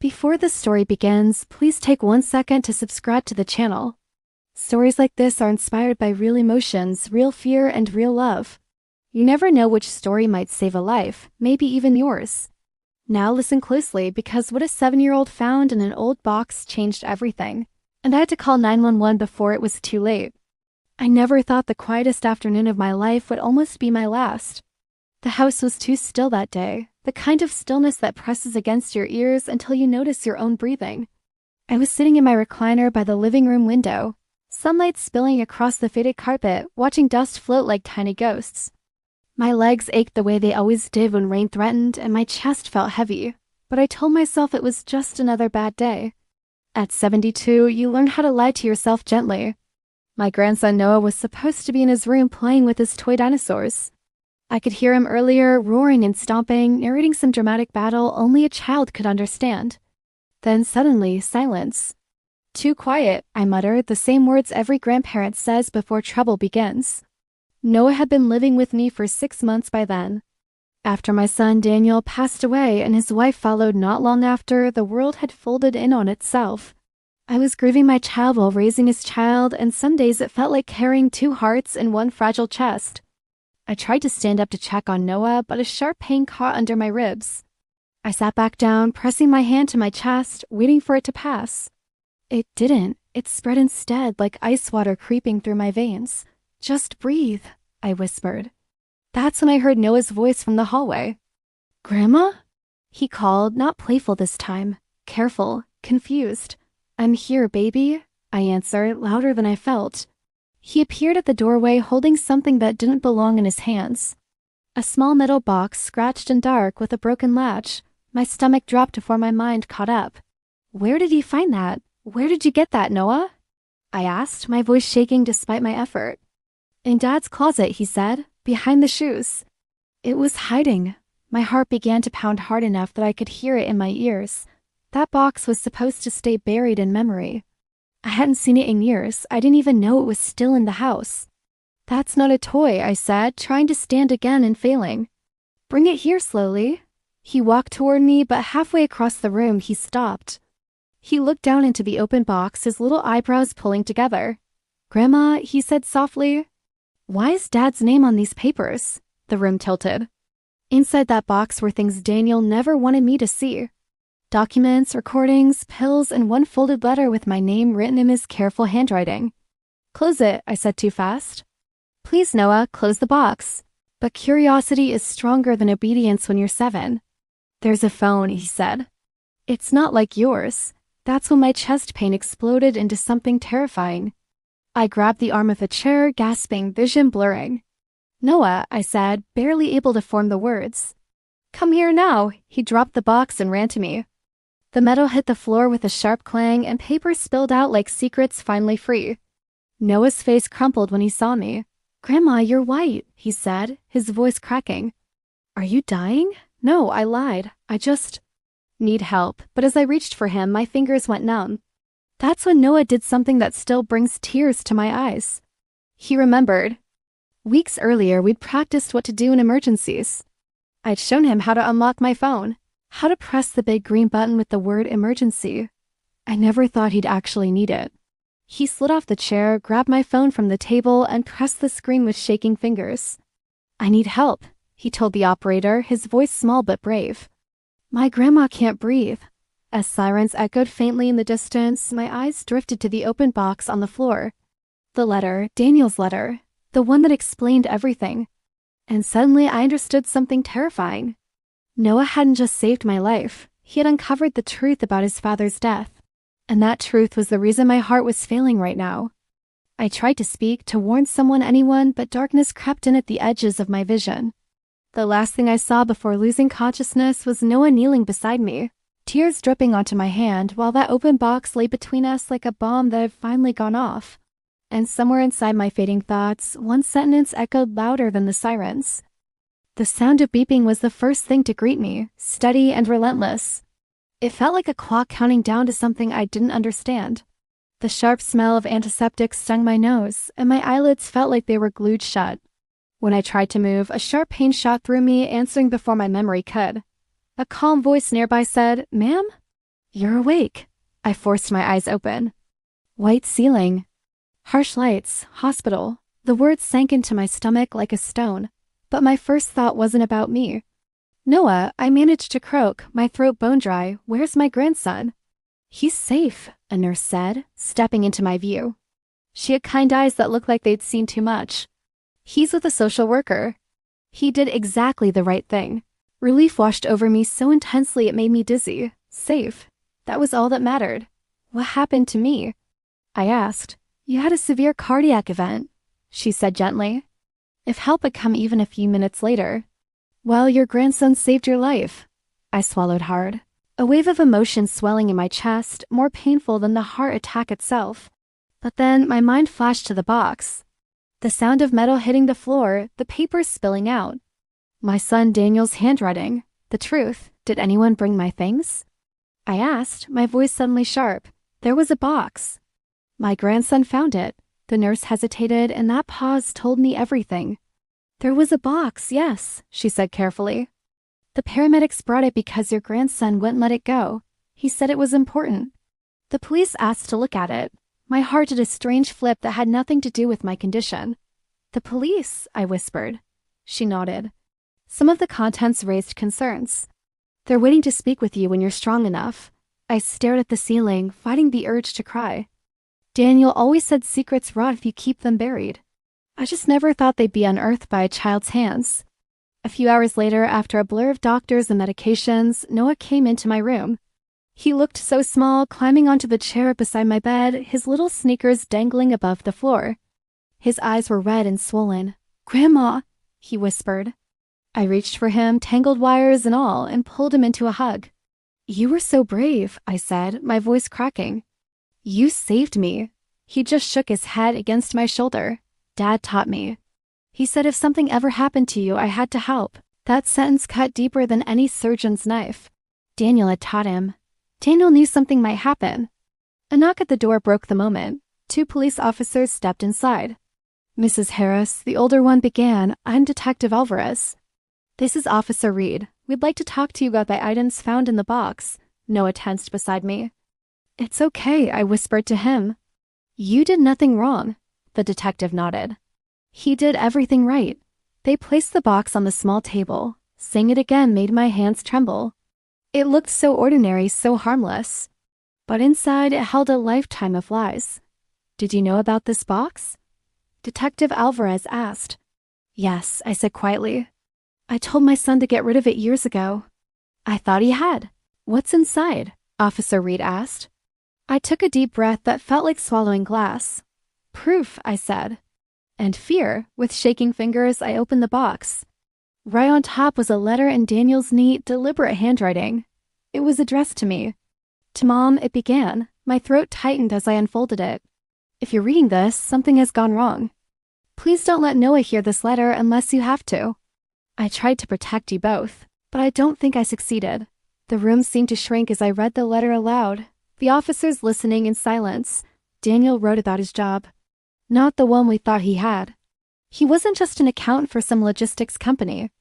Before the story begins, please take 1 second to subscribe to the channel. Stories like this are inspired by real emotions, real fear, and real love. You never know which story might save a life, maybe even yours. Now listen closely, because what a 7-year-old found in an old box changed everything, and I had to call 911 before it was too late. I never thought the quietest afternoon of my life would almost be my last. The house was too still that day, the kind of stillness that presses against your ears until you notice your own breathing. I was sitting in my recliner by the living room window, sunlight spilling across the faded carpet, watching dust float like tiny ghosts. My legs ached the way they always did when rain threatened, and my chest felt heavy, but I told myself it was just another bad day. At 72, you learn how to lie to yourself gently. My grandson Noah was supposed to be in his room playing with his toy dinosaurs. I could hear him earlier, roaring and stomping, narrating some dramatic battle only a child could understand. Then suddenly, silence. "Too quiet," I muttered, the same words every grandparent says before trouble begins. Noah had been living with me for 6 months by then. After my son Daniel passed away and his wife followed not long after, the world had folded in on itself. I was grieving my child while raising his child, and some days it felt like carrying 2 hearts in one fragile chest. I tried to stand up to check on Noah, but a sharp pain caught under my ribs. I sat back down, pressing my hand to my chest, waiting for it to pass. It didn't. It spread instead, like ice water creeping through my veins. "Just breathe," I whispered. That's when I heard Noah's voice from the hallway. "Grandma?" He called, not playful this time, careful, confused. "I'm here, baby," I answered, louder than I felt. He appeared at the doorway holding something that didn't belong in his hands. A small metal box, scratched and dark, with a broken latch. My stomach dropped before my mind caught up. "Where did he find that? Where did you get that, Noah?" I asked, my voice shaking despite my effort. "In Dad's closet," he said, "behind the shoes." It was hiding. My heart began to pound hard enough that I could hear it in my ears. That box was supposed to stay buried in memory. I hadn't seen it in years. I didn't even know it was still in the house. "That's not a toy," I said, trying to stand again and failing. "Bring it here slowly." He walked toward me, but halfway across the room he stopped. He looked down into the open box, his little eyebrows pulling together. "Grandma," he said softly, "why is Dad's name on these papers?" The room tilted. Inside that box were things Daniel never wanted me to see. Documents, recordings, pills, and one folded letter with my name written in his careful handwriting. "Close it," I said too fast. "Please, Noah, close the box." But curiosity is stronger than obedience when you're 7. "There's a phone," he said. "It's not like yours." That's when my chest pain exploded into something terrifying. I grabbed the arm of a chair, gasping, vision blurring. "Noah," I said, barely able to form the words. "Come here now." He dropped the box and ran to me. The metal hit the floor with a sharp clang, and paper spilled out like secrets finally free. Noah's face crumpled when he saw me. "Grandma, you're white," he said, his voice cracking. "Are you dying?" "No," I lied. "I just need help." But as I reached for him, my fingers went numb. That's when Noah did something that still brings tears to my eyes. He remembered. Weeks earlier, we'd practiced what to do in emergencies. I'd shown him how to unlock my phone, how to press the big green button with the word emergency. I never thought he'd actually need it. He slid off the chair, grabbed my phone from the table, and pressed the screen with shaking fingers. "I need help," he told the operator, his voice small but brave. "My grandma can't breathe." As sirens echoed faintly in the distance, my eyes drifted to the open box on the floor. The letter, Daniel's letter, the one that explained everything. And suddenly I understood something terrifying. Noah hadn't just saved my life. He had uncovered the truth about his father's death. And that truth was the reason my heart was failing right now. I tried to speak, to warn someone, anyone, but darkness crept in at the edges of my vision. The last thing I saw before losing consciousness was Noah kneeling beside me, tears dripping onto my hand, while that open box lay between us like a bomb that had finally gone off. And somewhere inside my fading thoughts, one sentence echoed louder than the sirens. The sound of beeping was the first thing to greet me, steady and relentless. It felt like a clock counting down to something I didn't understand. The sharp smell of antiseptic stung my nose, and my eyelids felt like they were glued shut. When I tried to move, a sharp pain shot through me, answering before my memory could. A calm voice nearby said, "Ma'am?" You're awake. I forced my eyes open. White ceiling. Harsh lights. Hospital. The words sank into my stomach like a stone. But my first thought wasn't about me. Noah, I managed to croak, my throat bone dry. Where's my grandson? He's safe, a nurse said, stepping into my view. She had kind eyes that looked like they'd seen too much. He's with a social worker. He did exactly the right thing. Relief washed over me so intensely it made me dizzy. Safe. That was all that mattered. What happened to me? I asked. You had a severe cardiac event, she said gently. If help had come even a few minutes later. Well, your grandson saved your life. I swallowed hard. A wave of emotion swelling in my chest, more painful than the heart attack itself. But then my mind flashed to the box. The sound of metal hitting the floor, the papers spilling out. My son Daniel's handwriting. The truth. Did anyone bring my things? I asked, my voice suddenly sharp. There was a box. My grandson found it. The nurse hesitated, and that pause told me everything. There was a box, yes, she said carefully. The paramedics brought it because your grandson wouldn't let it go. He said it was important. The police asked to look at it. My heart did a strange flip that had nothing to do with my condition. The police, I whispered. She nodded. Some of the contents raised concerns. They're waiting to speak with you when you're strong enough. I stared at the ceiling, fighting the urge to cry. Daniel always said secrets rot if you keep them buried. I just never thought they'd be unearthed by a child's hands. A few hours later, after a blur of doctors and medications, Noah came into my room. He looked so small, climbing onto the chair beside my bed, his little sneakers dangling above the floor. His eyes were red and swollen. "Grandma," he whispered. I reached for him, tangled wires and all, and pulled him into a hug. "You were so brave," I said, my voice cracking. "You saved me." He just shook his head against my shoulder. Dad taught me. He said if something ever happened to you, I had to help. That sentence cut deeper than any surgeon's knife. Daniel had taught him. Daniel knew something might happen. A knock at the door broke the moment. 2 police officers stepped inside. "Mrs. Harris," the older one began, "I'm Detective Alvarez." "This is Officer Reed. We'd like to talk to you about the items found in the box." Noah tensed beside me. "It's okay," I whispered to him. "You did nothing wrong." The detective nodded. He did everything right. They placed the box on the small table. Saying it again made my hands tremble. It looked so ordinary, so harmless. But inside it held a lifetime of lies. "Did you know about this box?" Detective Alvarez asked. "Yes," I said quietly. "I told my son to get rid of it years ago." "I thought he had." "What's inside?" Officer Reed asked. I took a deep breath that felt like swallowing glass. "Proof," I said. And fear. With shaking fingers, I opened the box. Right on top was a letter in Daniel's neat, deliberate handwriting. It was addressed to me. "To Mom," it began. My throat tightened as I unfolded it. "If you're reading this, something has gone wrong. Please don't let Noah hear this letter unless you have to. I tried to protect you both, but I don't think I succeeded." The room seemed to shrink as I read the letter aloud. The officers listening in silence. Daniel wrote about his job. Not the one we thought he had. He wasn't just an accountant for some logistics company.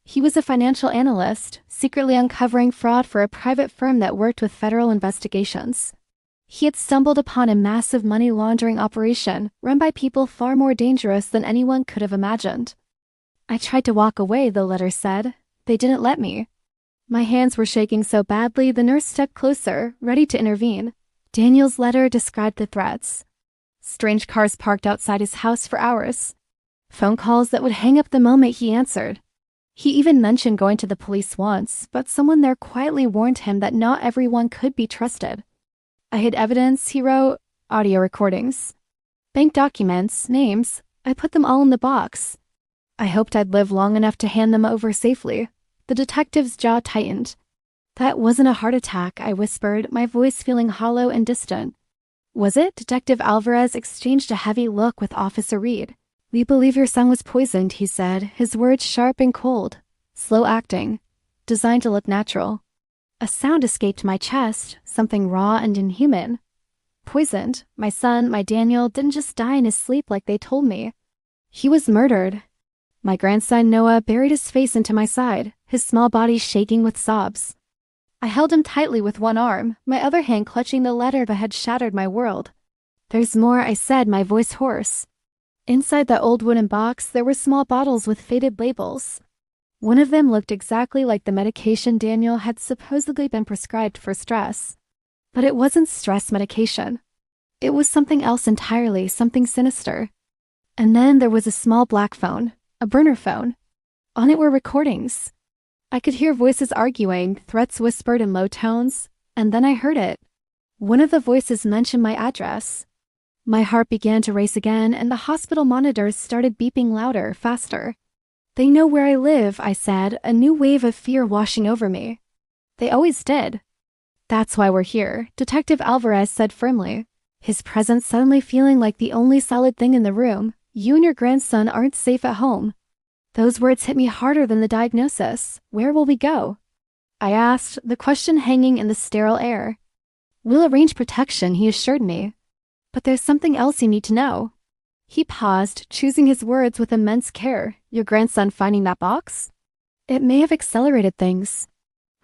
He was a financial analyst, secretly uncovering fraud for a private firm that worked with federal investigations. He had stumbled upon a massive money laundering operation run by people far more dangerous than anyone could have imagined. I tried to walk away, the letter said. They didn't let me. My hands were shaking so badly the nurse stepped closer, ready to intervene. Daniel's letter described the threats. Strange cars parked outside his house for hours. Phone calls that would hang up the moment he answered. He even mentioned going to the police once, but someone there quietly warned him that not everyone could be trusted. I hid evidence, he wrote, audio recordings, bank documents, names. I put them all in the box. I hoped I'd live long enough to hand them over safely. The detective's jaw tightened. "That wasn't a heart attack," I whispered, my voice feeling hollow and distant. "Was it?" Detective Alvarez exchanged a heavy look with Officer Reed. "We believe your son was poisoned," he said, his words sharp and cold. Slow acting. Designed to look natural. A sound escaped my chest, something raw and inhuman. Poisoned. My son, my Daniel, didn't just die in his sleep like they told me. He was murdered. My grandson Noah buried his face into my side, his small body shaking with sobs. I held him tightly with one arm, my other hand clutching the letter that had shattered my world. "There's more," I said, my voice hoarse. Inside that old wooden box, there were small bottles with faded labels. One of them looked exactly like the medication Daniel had supposedly been prescribed for stress. But it wasn't stress medication. It was something else entirely, something sinister. And then there was a small black phone, a burner phone. On it were recordings. I could hear voices arguing, threats whispered in low tones, and then I heard it. One of the voices mentioned my address. My heart began to race again, and the hospital monitors started beeping louder, faster. "They know where I live," I said, a new wave of fear washing over me. "They always did." "That's why we're here," Detective Alvarez said firmly, his presence suddenly feeling like the only solid thing in the room. "You and your grandson aren't safe at home." Those words hit me harder than the diagnosis. "Where will we go?" I asked, the question hanging in the sterile air. "We'll arrange protection," he assured me. "But there's something else you need to know." He paused, choosing his words with immense care. "Your grandson finding that box? It may have accelerated things.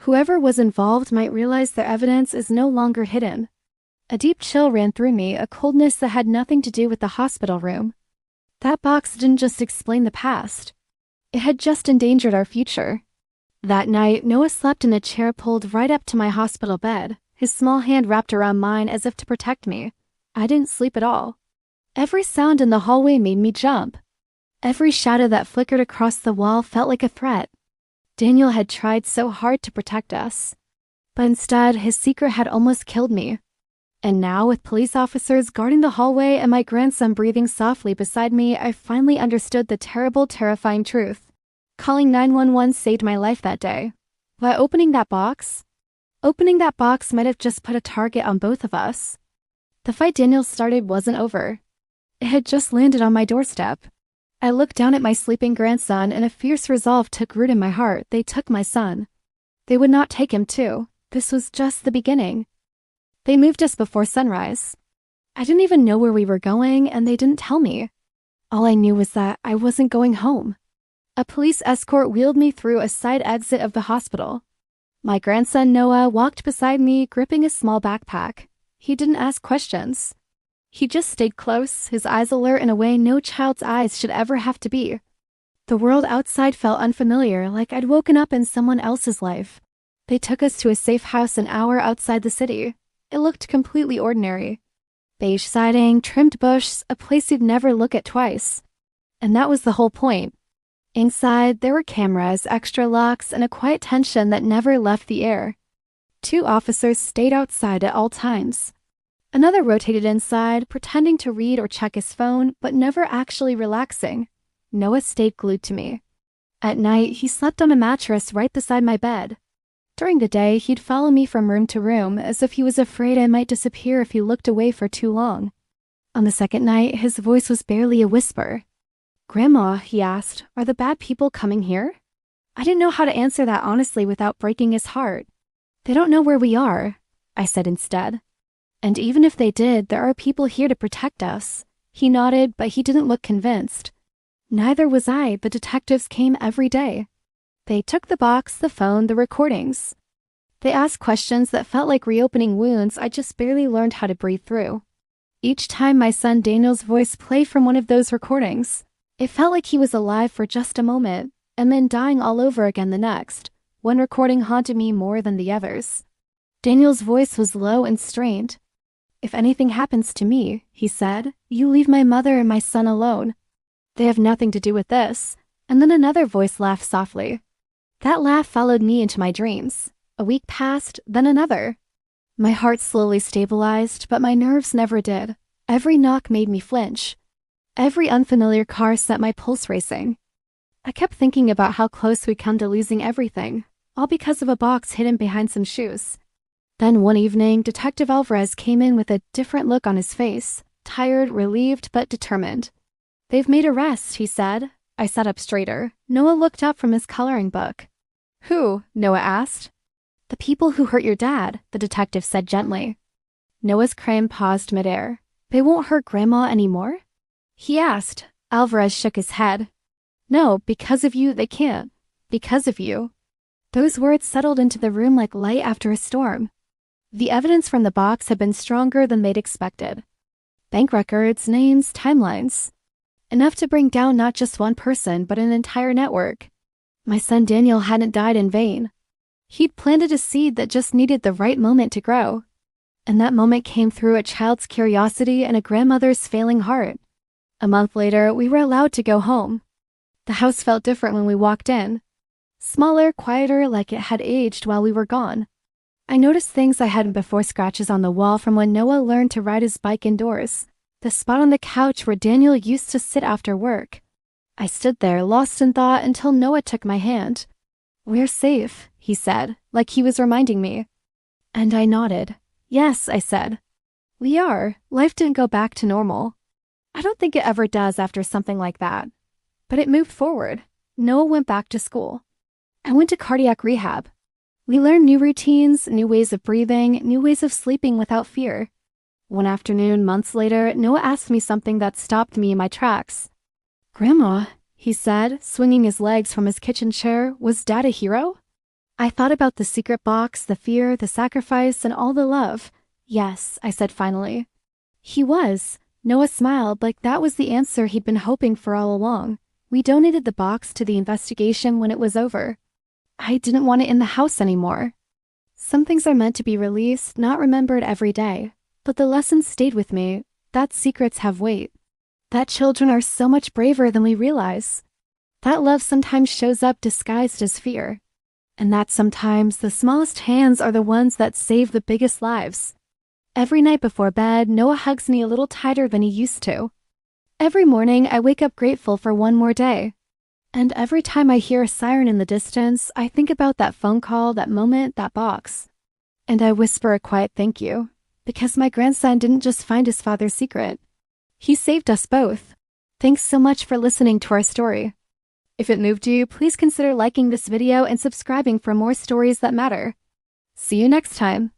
Whoever was involved might realize their evidence is no longer hidden." A deep chill ran through me, a coldness that had nothing to do with the hospital room. That box didn't just explain the past. It had just endangered our future. That night, Noah slept in a chair pulled right up to my hospital bed, his small hand wrapped around mine as if to protect me. I didn't sleep at all. Every sound in the hallway made me jump. Every shadow that flickered across the wall felt like a threat. Daniel had tried so hard to protect us. But instead, his secret had almost killed me. And now, with police officers guarding the hallway and my grandson breathing softly beside me, I finally understood the terrible, terrifying truth. Calling 911 saved my life that day. But opening that box might have just put a target on both of us. The fight Daniel started wasn't over. It had just landed on my doorstep. I looked down at my sleeping grandson, and a fierce resolve took root in my heart. They took my son. They would not take him too. This was just the beginning. They moved us before sunrise. I didn't even know where we were going, and they didn't tell me. All I knew was that I wasn't going home. A police escort wheeled me through a side exit of the hospital. My grandson Noah walked beside me, gripping a small backpack. He didn't ask questions. He just stayed close, his eyes alert in a way no child's eyes should ever have to be. The world outside felt unfamiliar, like I'd woken up in someone else's life. They took us to a safe house an hour outside the city. It looked completely ordinary. Beige siding, trimmed bush, a place you'd never look at twice. And that was the whole point. Inside, there were cameras, extra locks, and a quiet tension that never left the air. 2 officers stayed outside at all times. Another rotated inside, pretending to read or check his phone, but never actually relaxing. Noah stayed glued to me. At night, he slept on a mattress right beside my bed. During the day, he'd follow me from room to room, as if he was afraid I might disappear if he looked away for too long. On the second night, his voice was barely a whisper. "Grandma," he asked, "are the bad people coming here?" I didn't know how to answer that honestly without breaking his heart. "They don't know where we are," I said instead. "And even if they did, there are people here to protect us." He nodded, but he didn't look convinced. Neither was I. The detectives came every day. They took the box, the phone, the recordings. They asked questions that felt like reopening wounds I just barely learned how to breathe through. Each time my son Daniel's voice played from one of those recordings, it felt like he was alive for just a moment, and then dying all over again the next. One recording haunted me more than the others. Daniel's voice was low and strained. "If anything happens to me," he said, "you leave my mother and my son alone. They have nothing to do with this." And then another voice laughed softly. That laugh followed me into my dreams. A week passed, then another. My heart slowly stabilized, but my nerves never did. Every knock made me flinch. Every unfamiliar car set my pulse racing. I kept thinking about how close we'd come to losing everything, all because of a box hidden behind some shoes. Then one evening, Detective Alvarez came in with a different look on his face, tired, relieved, but determined. "They've made arrests," he said. I sat up straighter. Noah looked up from his coloring book. "Who?" Noah asked. "The people who hurt your dad," the detective said gently. Noah's crane paused midair. "They won't hurt Grandma anymore?" he asked. Alvarez shook his head. "No, because of you, they can't. Because of you." Those words settled into the room like light after a storm. The evidence from the box had been stronger than they'd expected. Bank records, names, timelines. Enough to bring down not just one person, but an entire network. My son Daniel hadn't died in vain. He'd planted a seed that just needed the right moment to grow. And that moment came through a child's curiosity and a grandmother's failing heart. A month later, we were allowed to go home. The house felt different when we walked in. Smaller, quieter, like it had aged while we were gone. I noticed things I hadn't before: scratches on the wall from when Noah learned to ride his bike indoors, the spot on the couch where Daniel used to sit after work. I stood there, lost in thought, until Noah took my hand. "We're safe," he said, like he was reminding me. And I nodded. "Yes," I said. "We are. Life didn't go back to normal. I don't think it ever does after something like that. But it moved forward. Noah went back to school. I went to cardiac rehab. We learned new routines, new ways of breathing, new ways of sleeping without fear. One afternoon, months later, Noah asked me something that stopped me in my tracks. "Grandma," he said, swinging his legs from his kitchen chair, "was Dad a hero?" I thought about the secret box, the fear, the sacrifice, and all the love. "Yes," I said finally. "He was." Noah smiled like that was the answer he'd been hoping for all along. We donated the box to the investigation when it was over. I didn't want it in the house anymore. Some things are meant to be released, not remembered every day. But the lessons stayed with me, that secrets have weight. That children are so much braver than we realize. That love sometimes shows up disguised as fear. And that sometimes the smallest hands are the ones that save the biggest lives. Every night before bed, Noah hugs me a little tighter than he used to. Every morning, I wake up grateful for one more day. And every time I hear a siren in the distance, I think about that phone call, that moment, that box. And I whisper a quiet thank you, because my grandson didn't just find his father's secret. He saved us both. Thanks so much for listening to our story. If it moved you, please consider liking this video and subscribing for more stories that matter. See you next time.